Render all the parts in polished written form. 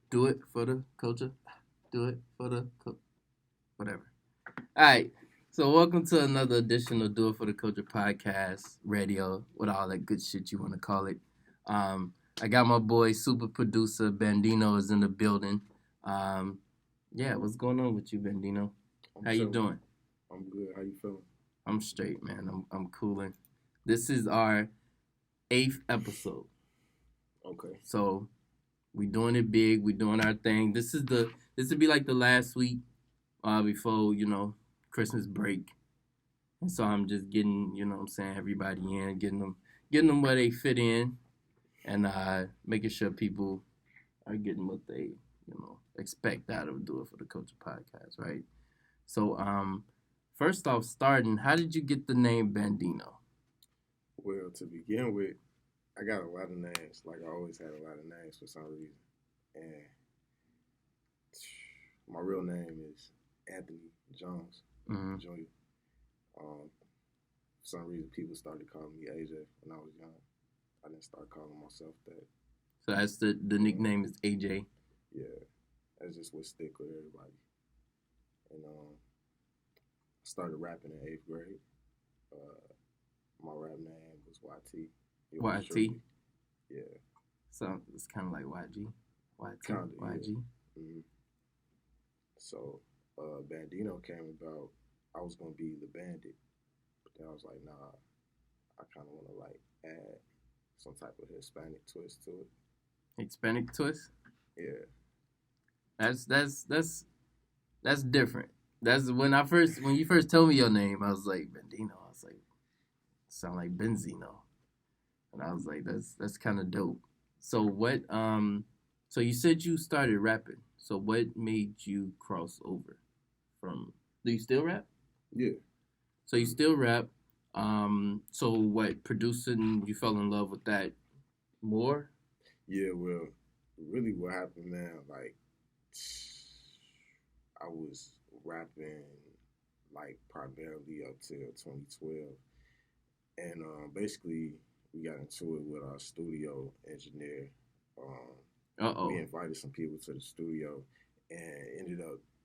Do it for the culture. Do it for the whatever. All right. So welcome to another edition of Do It for the Culture podcast, radio, with all that good shit you want to call it. I got my boy, super producer Bandino, is in the building. Yeah, what's going on with you, Bandino? How you doing? I'm good. How you feeling? I'm straight, man. I'm cooling. This is our 8th episode. Okay. So we doing it big. We doing our thing. This would be like the last week before Christmas break, and so I'm just getting what I'm saying, everybody in, getting them where they fit in, and making sure people are getting what they expect out of Do It for the Culture podcast, right? So first off, starting, how did you get the name Bandino? Well, to begin with, I got a lot of names. Like I always had a lot of names for some reason. And my real name is Anthony Jones Jr. For some reason, people started calling me AJ when I was young. I didn't start calling myself that. So that's the nickname is AJ? Yeah. That's just what stick with everybody. And I started rapping in 8th grade. My rap name was YT. YT? Yeah. So it's kind of like YG. YT. Kinda, YG. Yeah. Mm-hmm. So Bandino came about. I was gonna be the bandit, but then I was like, nah. I kind of want to like add some type of Hispanic twist to it. Hispanic twist? Yeah. That's different. That's when you first told me your name, I was like Bandino. I was like, sound like Benzino, and I was like, that's kind of dope. So what? So you said you started rapping. So what made you cross over from? Do you still rap? Yeah. So you still rap. So what? Producing? You fell in love with that more? Yeah. Well, really, what happened, man? Like, I was rapping like primarily up till 2012, and basically we got into it with our studio engineer. We invited some people to the studio, and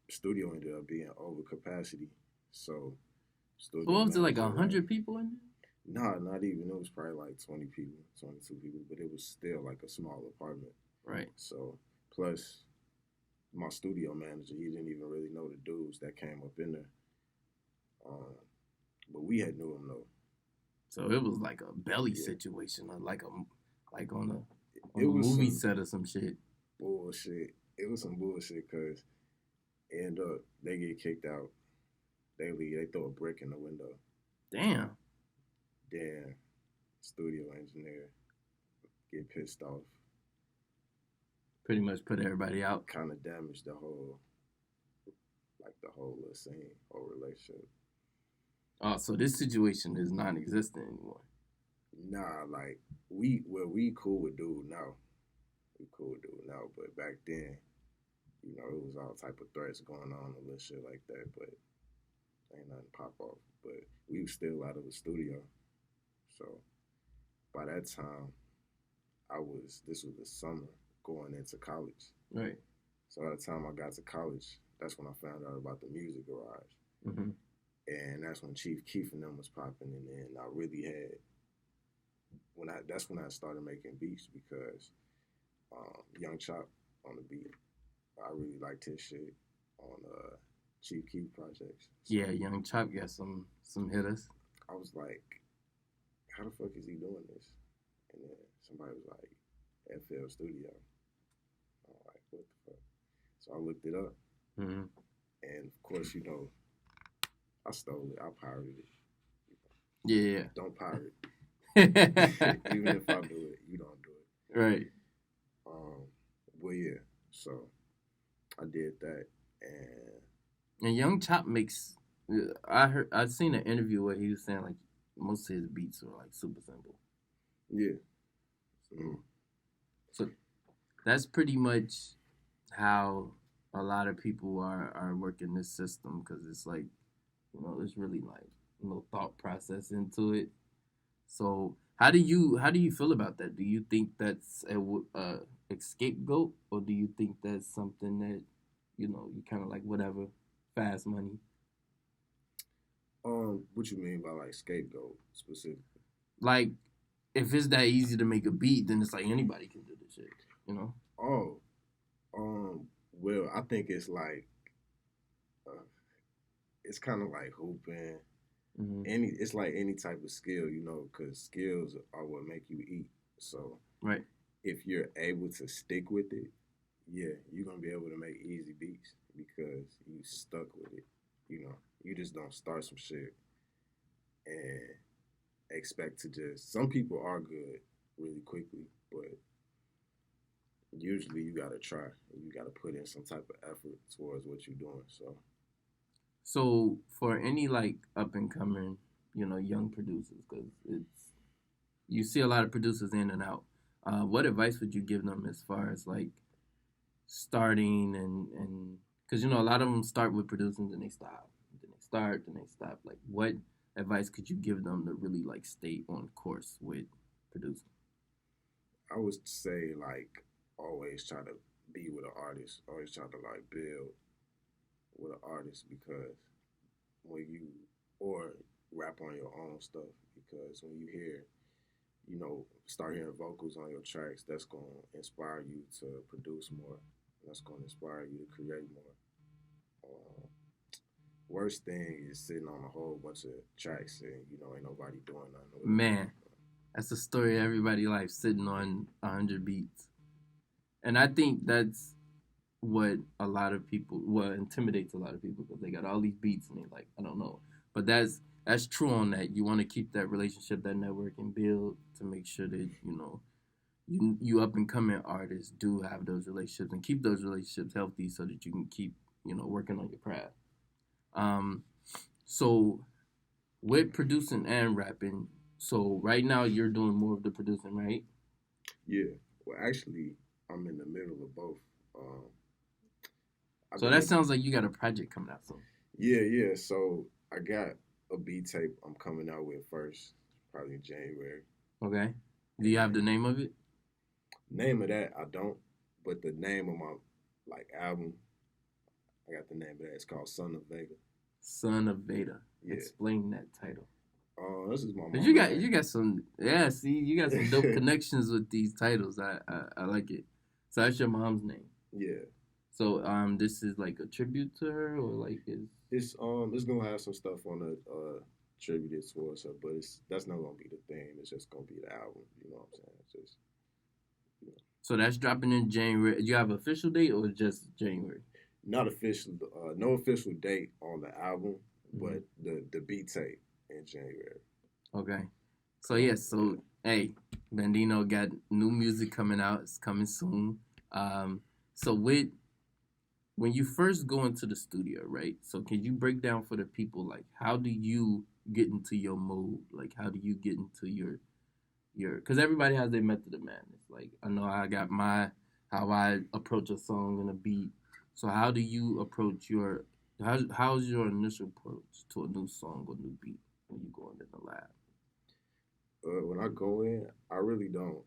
studio ended up being over capacity. So, what was it, like 100 people in there? Nah, not even. It was probably like 20 people, 22 people, but it was still like a small apartment. Right. So, plus my studio manager, he didn't even really know the dudes that came up in there. But we had knew him though. So it was like a belly situation, like on a movie set or some shit. Bullshit. It was some bullshit because end up they get kicked out. They leave. They throw a brick in the window. Damn. Then studio engineer get pissed off. Pretty much put everybody out. Kind of damaged the whole little scene, whole relationship. Oh, so this situation is non-existent anymore. Nah, like we cool with dude now. We cool with dude now, but back then, it was all type of threats going on and little shit like that. But ain't nothing pop off. But we was still out of the studio, so by that time, this was the summer going into college. Right. So by the time I got to college, that's when I found out about the Music Garage. Mm-hmm. And that's when Chief Keef and them was popping, and then I really had that's when I started making beats because Young Chop on the beat, I really liked his shit on Chief Keef projects. So yeah, Young Chop got some hitters. I was like, how the fuck is he doing this? And then somebody was like, FL Studio. I'm like, what the fuck? So I looked it up, and of course, I stole it. I pirated it. Yeah. Don't pirate. Even if I do it, you don't do it. Right. Well, yeah. So I did that, and Young Chop makes. I've seen an interview where he was saying like most of his beats are like super simple. Yeah. So that's pretty much how a lot of people are working this system, because it's like, there's really like no thought process into it. So how do you feel about that? Do you think that's like scapegoat, or do you think that's something that you kind of like whatever, fast money? What you mean by like scapegoat specifically? Like if it's that easy to make a beat, then it's like anybody can do this shit, you know? Oh, well, I think it's like uh, it's kind of like hooping. Mm-hmm. It's like any type of skill, because skills are what make you eat. So Right. if you're able to stick with it, yeah, you're gonna be able to make easy beats because you stuck with it. You just don't start some shit and expect to just. Some people are good really quickly, but usually you gotta try. You gotta put in some type of effort towards what you're doing. So for any like up and coming, young producers, because you see a lot of producers in and out. What advice would you give them as far as like starting and because a lot of them start with producing, then they stop, then they start, then they stop. Like, what advice could you give them to really like stay on course with producing? I would say like always try to be with an artist. Always try to like build with an artist because when you or rap on your own stuff because when you hear start hearing vocals on your tracks, that's going to inspire you to produce more. That's going to inspire you to create more. Uh, Worst thing is sitting on a whole bunch of tracks and ain't nobody doing nothing with it. Man, that's the story of everybody life, sitting on 100 beats. And I think that's what a lot of people, what intimidates a lot of people, because they got all these beats and they like, I don't know. But that's true on that. You want to keep that relationship, that network, and build to make sure that you up and coming artists do have those relationships and keep those relationships healthy so that you can keep working on your craft. Um, so with producing and rapping, so right now you're doing more of the producing, right? Yeah. Well, actually, I'm in the middle of both. Um, So that sounds like you got a project coming out soon. Yeah. So I got a beat tape I'm coming out with first, probably in January. Okay. Do you have the name of it? Name of that I don't, but the name of my like album, I got the name of that. It's called Son of Veda. Son of Veda. Yeah. Explain that title. This is my mom. But you got some see, you got some dope connections with these titles. I like it. So that's your mom's name. Yeah. So this is like a tribute to her, or like it's gonna have some stuff on it tributed towards her, but that's not gonna be the thing. It's just gonna be the album. You know what I'm saying? It's just So that's dropping in January. Do you have an official date or just January? Not official. No official date on the album, but the beat tape in January. Okay. So so hey, Bandino got new music coming out. It's coming soon. So when you first go into the studio, right? So can you break down for the people like how do you get into your mode? Like how do you get into your because everybody has their method of madness. Like I know I got how I approach a song and a beat. So how do you approach how's your initial approach to a new song or new beat when you go into the lab? When I go in, I really don't.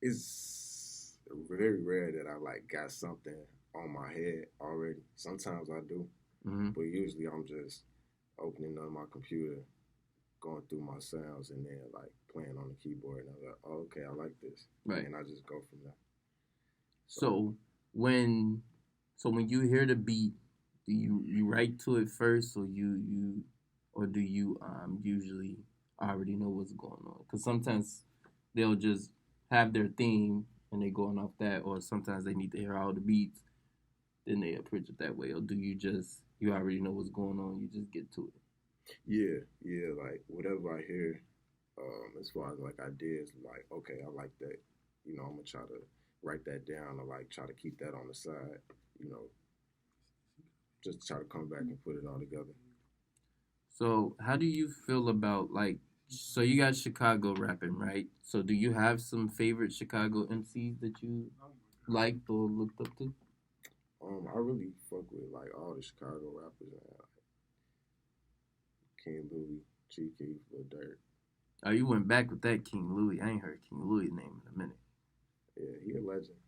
It's very rare that I like got something on my head already. Sometimes I do, but usually I'm just opening up my computer, going through my sounds, and then like playing on the keyboard, and I'm like, oh, okay, I like this, right? And I just go from there. So when you hear the beat, do you write to it first, or do you usually already know what's going on? Because sometimes they'll just have their theme and they going off that, or sometimes they need to hear all the beats, then they approach it that way. Or do you already know what's going on, you just get to it? Yeah, like whatever I hear, as far as like ideas, like okay, I like that. I'm gonna try to write that down or like try to keep that on the side. Just try to come back and put it all together. So how do you feel about like? So you got Chicago rapping, right? So do you have some favorite Chicago MCs that you liked or looked up to? I really fuck with like all the Chicago rappers. King Louis, Chief Keef, Lil Durk. Oh, you went back with that King Louis. I ain't heard King Louis' name in a minute. Yeah, he a legend.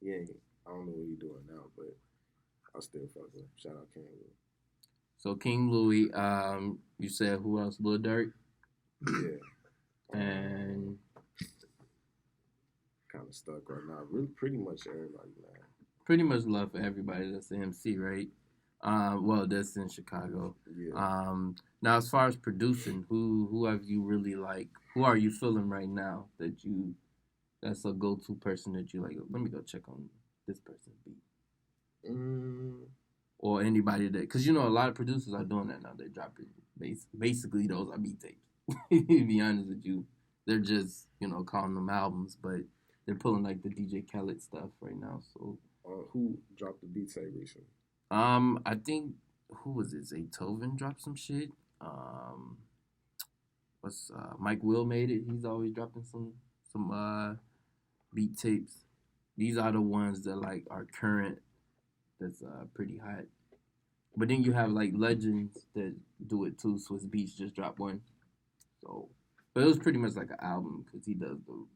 He ain't. I don't know what he doing now, but I still fuck with him. Shout out King Louis. So King Louis, you said who else? Lil Durk Yeah, and kind of stuck right now. Really, pretty much everybody, man. pretty much love for everybody that's the MC, right? Well, that's in Chicago. Yeah. Now as far as producing, who have you really like? Who are you feeling right now that's a go to person that you like? Let me go check on this person's beat. Or anybody that, because you know a lot of producers are doing that now. They're dropping basically those are beat tapes. To be honest with you, they're just calling them albums, but they're pulling like the DJ Khaled stuff right now. So who dropped the beat tape recently? I think who was it? Zaytoven dropped some shit. What's Mike Will made it. He's always dropping some beat tapes. These are the ones that like are current. That's pretty hot. But then you have like legends that do it too. Swiss Beats just dropped one. So, but it was pretty much like an album because he does the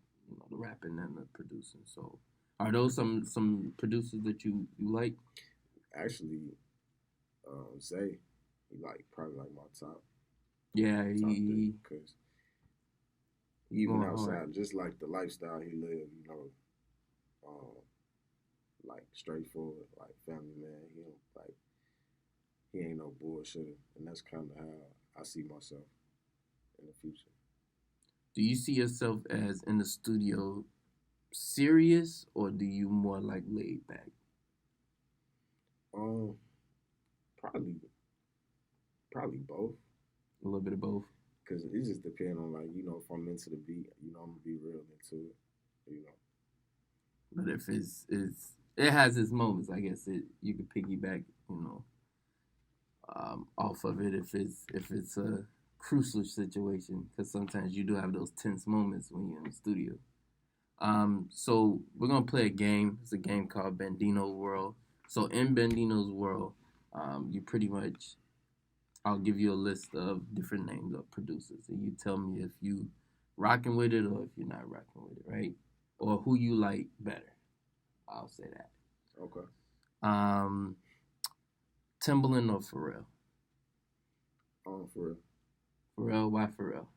rapping and the producing. So, are those some producers that you like? Actually, Zay, he probably like my top. Yeah, he because even outside, hard. Just like the lifestyle he lived, like straightforward, like family man. He don't like. He ain't no bullshitter, and that's kind of how I see myself in the future. Do you see yourself as in the studio serious, or do you more like laid back? Probably both. A little bit of both. Because it just depends on if I'm into the beat, I'm gonna be real into it, But if it has its moments, I guess you could piggyback, off of it if it's a crucial situation, because sometimes you do have those tense moments when you're in the studio. So we're gonna play a game. It's a game called Bandino World. So in Bandino's world, you pretty much, I'll give you a list of different names of producers, and you tell me if you rocking with it or if you're not rocking with it, right? Or who you like better. I'll say that. Okay. Timbaland or Pharrell? Pharrell. Pharrell, why Pharrell?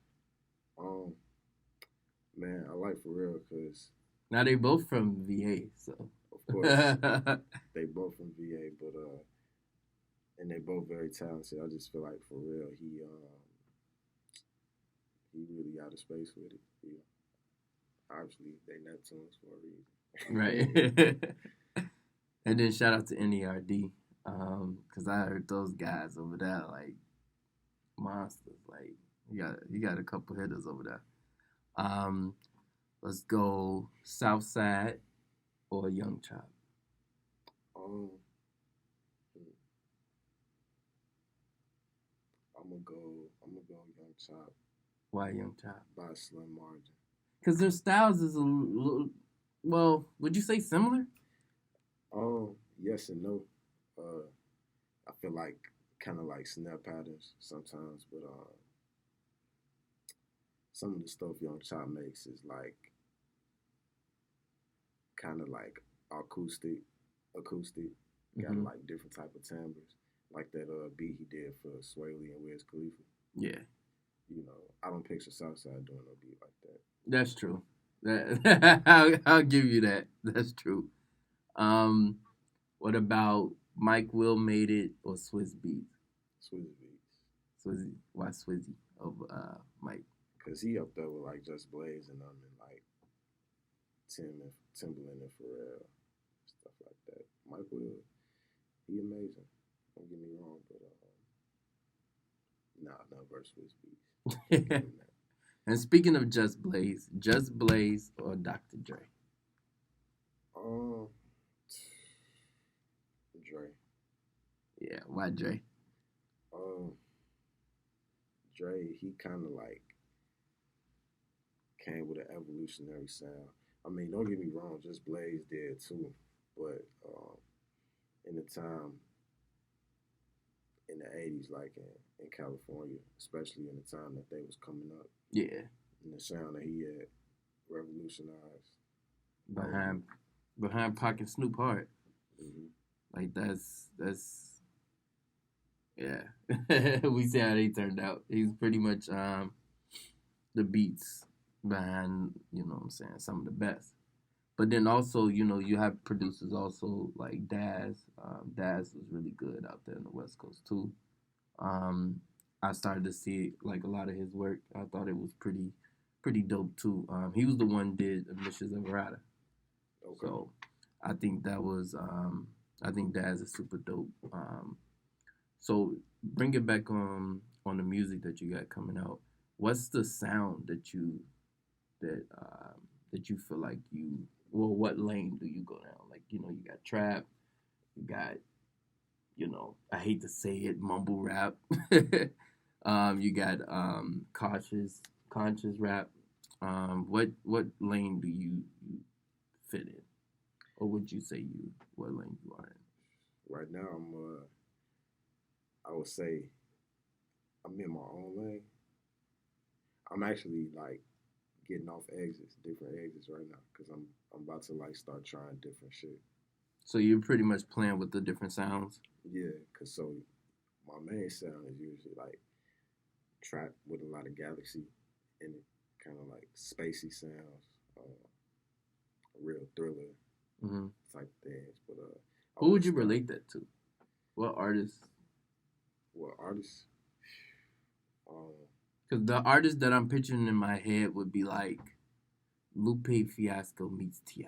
Man, I like Pharrell because now they both from VA, so of course they both from VA, but and they both very talented. I just feel like Pharrell, he really out of space with it. Obviously they Neptunes for a reason, right? And then shout out to NERD, because I heard those guys over there like monsters. Like you got a couple hitters over there. Let's go Southside or Young Chop. I'm gonna go Young Chop. Why Young Chop? By a slim margin. Because their styles is a little. Well, would you say similar? Yes and no. I feel like kind of like snap patterns sometimes, but some of the stuff Young Chop makes is like kind of like acoustic. Got like different type of timbres, like that beat he did for Sway Lee and Wiz Khalifa. Yeah. I don't picture Southside doing no beat like that. That's true. I'll give you that. That's true. What about Mike Will Made It or Swiss Beats? Swiss Beats. Swizzy. Why Swizzy over Mike? Because he up there with like Just Blaze and like Timbaland and Pharrell, stuff like that. Mike Will, he amazing. Don't get me wrong, but no verse Swiss Beats. And speaking of Just Blaze or Dr. Dre? Dre. Yeah, why Dre? Dre, he kind of like came with an evolutionary sound. I mean, don't get me wrong, Just Blaze did too, but in the time in the 80s, like in California, especially in the time that they was coming up. Yeah. And the sound that he had revolutionized Oh, behind Pac and Snoop hard. mm-hmm. Like that's yeah. We see how they turned out. He's pretty much the beats behind, you know what I'm saying, some of the best. But then also, you have producers also like Daz. Daz was really good out there in the West Coast too. Um, I started to see like a lot of his work. I thought it was pretty dope too. He was the one did Mrs. Everada. Okay. So I think that was I think Daz is super dope. So bring it back on the music that you got coming out. What's the sound that that you feel like what lane do you go down? Like, you got trap, you got, I hate to say it, mumble rap. You got conscious rap. What lane do you fit in? Or would you say what lane you are Right now, I would say I'm in my own lane. I'm actually like getting off exits, different exits right now, because I'm about to like start trying different shit. So you're pretty much playing with the different sounds. Yeah, cause so my main sound is usually like trap with a lot of galaxy in it, kind of like spacey sounds, real thriller Mm-hmm. type things. But I Who want would to you start. relate that to? What artist? What artists? Um, Because the artist that I'm picturing in my head would be like Lupe Fiasco meets Ti.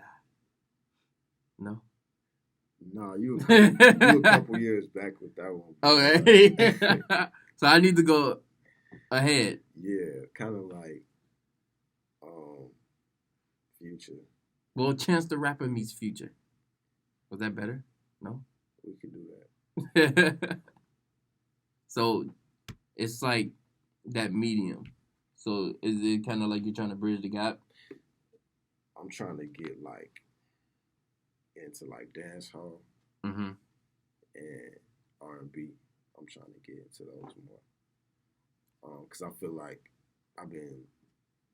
No. nah, you a couple years back with that one. Okay. So I need to go ahead. Yeah, kind of like um, Future. Well, Chance the Rapper meets Future. Was that better? No. We could do that. So it's like that medium. So is it kind of like you're trying to bridge the gap? I'm trying to get like into like dance hall Mm-hmm. and R&B. I'm trying to get into those more. Cause I feel like I've been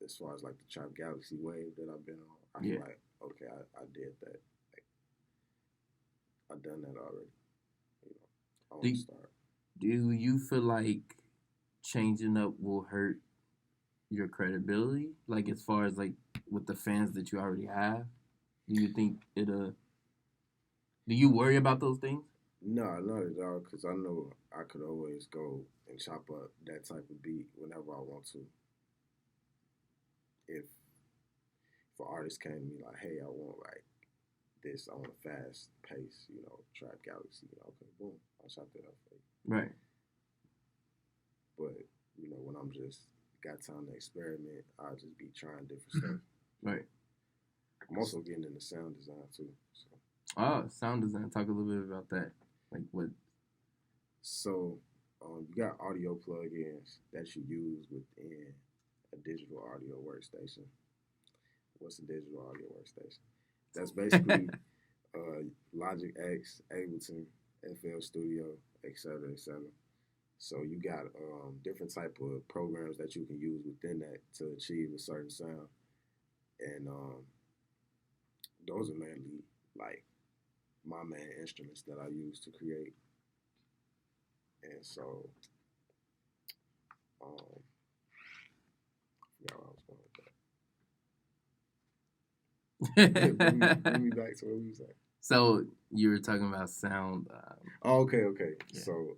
as far as like the Trap Galaxy wave that I've been on. I feel Yeah. like okay, I did that. Like, I done that already. You know, I want Do to start. Do you feel like changing up will hurt your credibility? Like as far as like with the fans that you already have, do you think it'll? Do you worry about those things? No, not at all. Cause I know I could always go and chop up that type of beat whenever I want to. If an artist came to me like, hey, I want like this, I want a fast pace, Trap Galaxy, okay, boom, I'll chop that up for you. Right. But when I'm just got time to experiment, I'll just be trying different stuff. Right. I'm also getting into sound design too. Oh, sound design. Talk a little bit about that. Like what? So you got audio plugins that you use within a digital audio workstation. What's a digital audio workstation? That's basically Logic X, Ableton, FL Studio, etc., etc. So you got different type of programs that you can use within that to achieve a certain sound, and those are mainly like my main instruments that I use to create. And so, yeah, I was going with that. bring me back to what we was at. So you were talking about sound. Okay. Yeah. So,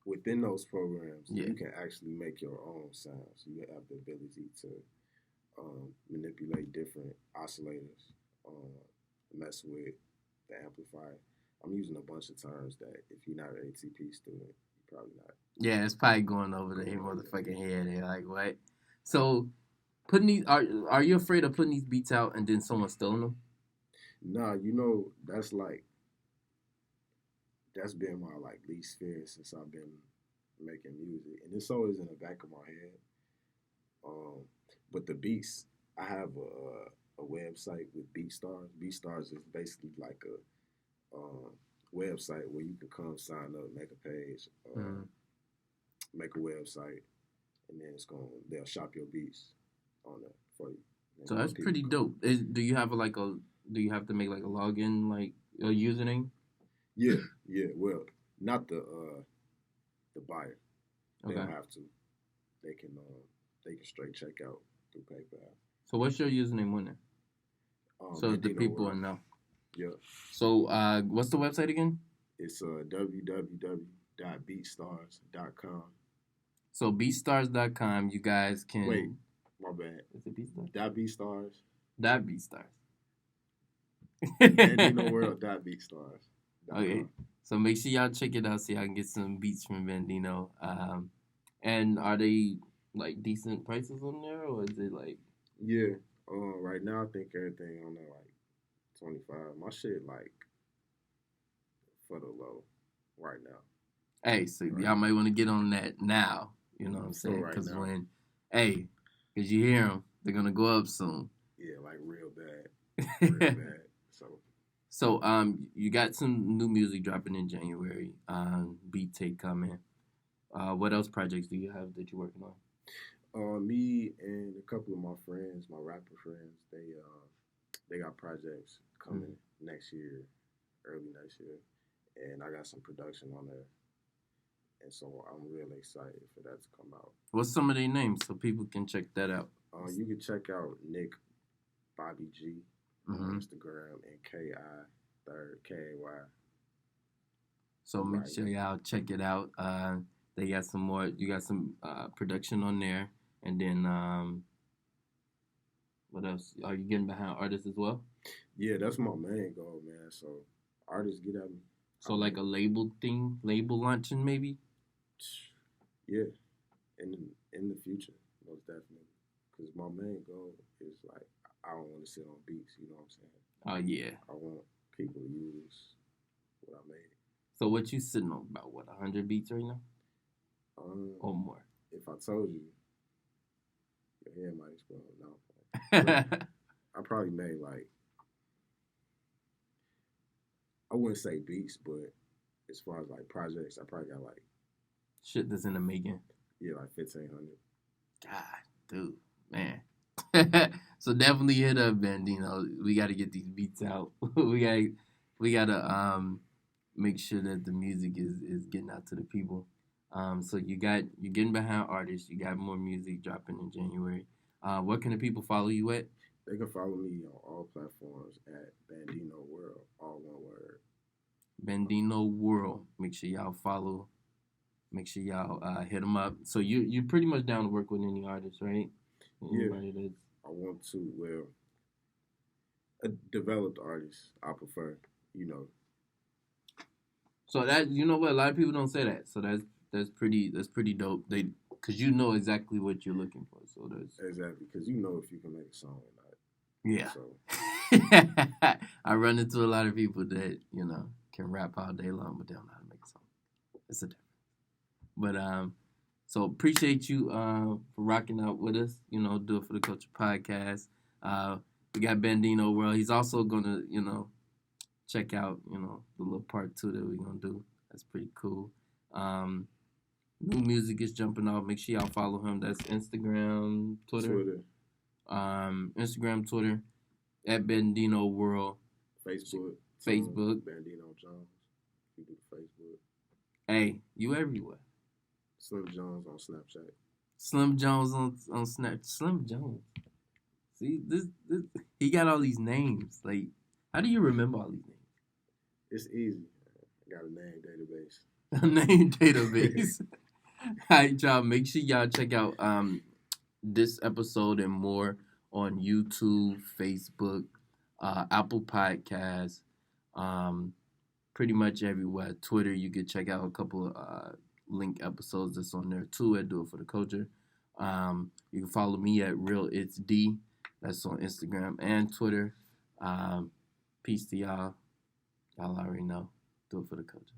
within those programs, Yeah. you can actually make your own sounds. You have the ability to manipulate different oscillators, mess with the amplifier. I'm using a bunch of terms that if you're not an ATP student, you're probably not. Yeah, it's probably going over their motherfucking head. They're like, what? So putting these are you afraid of putting these beats out and then someone stealing them? Nah, that's been my like least fear since I've been making music, and it's always in the back of my head. But the beats, I have a website with BeatStars. BeatStars is basically like a website where you can come sign up, make a page, make a website, and then they'll shop your beats on that for you. And So more that's people pretty come. dope. Do you have do you have to make like a login, like a username? Yeah, yeah. Well, not the buyer. They Okay. don't have to. They can they can straight check out through PayPal. So what's your username on there? So the Bandino people World. know. Yeah. So what's the website again? It's www.beatstars.com. So beatstars.com. You guys can. Wait, my bad. Is it Beatstars? .beatstars. Beatstars. BandinoWorld.beatstars. Okay. So make sure y'all check it out so y'all can get some beats from Bandino. And are they like decent prices on there, or is it like? Yeah. Right now I think everything on there like 25. My shit like for the low right now. Hey, so Right. y'all might want to get on that now. You know what I'm For saying? right Because now. because you hear them, they're gonna go up soon. Yeah, like real bad. Real bad. So you got some new music dropping in January. Beat Take coming. What else projects do you have that you're working on? Me and a couple of my friends, my rapper friends, they got projects coming next year, early next year, and I got some production on there, and so I'm really excited for that to come out. What's some of their names so people can check that out? You can check out Nick Bobby G on Instagram and KI3KAY. So make sure y'all check it out. They got some more. You got some production on there, and then what else? Are you getting behind artists as well? Yeah, that's my main goal, man. So artists get at me. So like a label launching maybe. Yeah, in the future, most definitely. Because my main goal is like I don't want to sit on beats. You know what I'm saying? Oh yeah. I want people to use what I made. So what you sitting on about 100 beats right now? Or more? If I told you, your hair might explode. No, I probably made like I wouldn't say beats, but as far as like projects, I probably got like shit that's in the making. Yeah, like 1,500. God, dude, man. So definitely hit up Bandino. We got to get these beats out. we gotta make sure that the music is getting out to the people. So you're getting behind artists. You got more music dropping in January. Where can the people follow you at? They can follow me on all platforms at Bandino World, all one word. Bandino World. Make sure y'all follow. Make sure y'all hit them up. So you're pretty much down to work with any artist, right? Anybody that's I want to. Well, a developed artist, I prefer. You know. So that a lot of people don't say that. So that's pretty dope. Because you know exactly what you're looking for. So that's exactly because you know if you can make a song or not. Yeah. So. I run into a lot of people that can rap all day long, but they don't know how to make a song. It's a difference. But so appreciate you for rocking out with us. Do it for the Culture Podcast. We got Bandino World. He's also gonna check out the little part 2 that we're gonna do. That's pretty cool. New music is jumping off. Make sure y'all follow him. That's Instagram, Twitter. Instagram, Twitter, at Bandino World. Facebook. Bandino Jones. You do Facebook. Hey, you everywhere. Slim Jones on Snapchat. Slim Jones on Snapchat. Slim Jones. See, this he got all these names. Like, how do you remember all these names? It's easy. I got a name database. A name database. All right, y'all. Make sure y'all check out this episode and more on YouTube, Facebook, Apple Podcasts, pretty much everywhere. Twitter, you can check out a couple of link episodes that's on there too at Do It For The Culture. You can follow me at Real It's D. That's on Instagram and Twitter. Peace to y'all. Y'all already know. Do It For The Culture.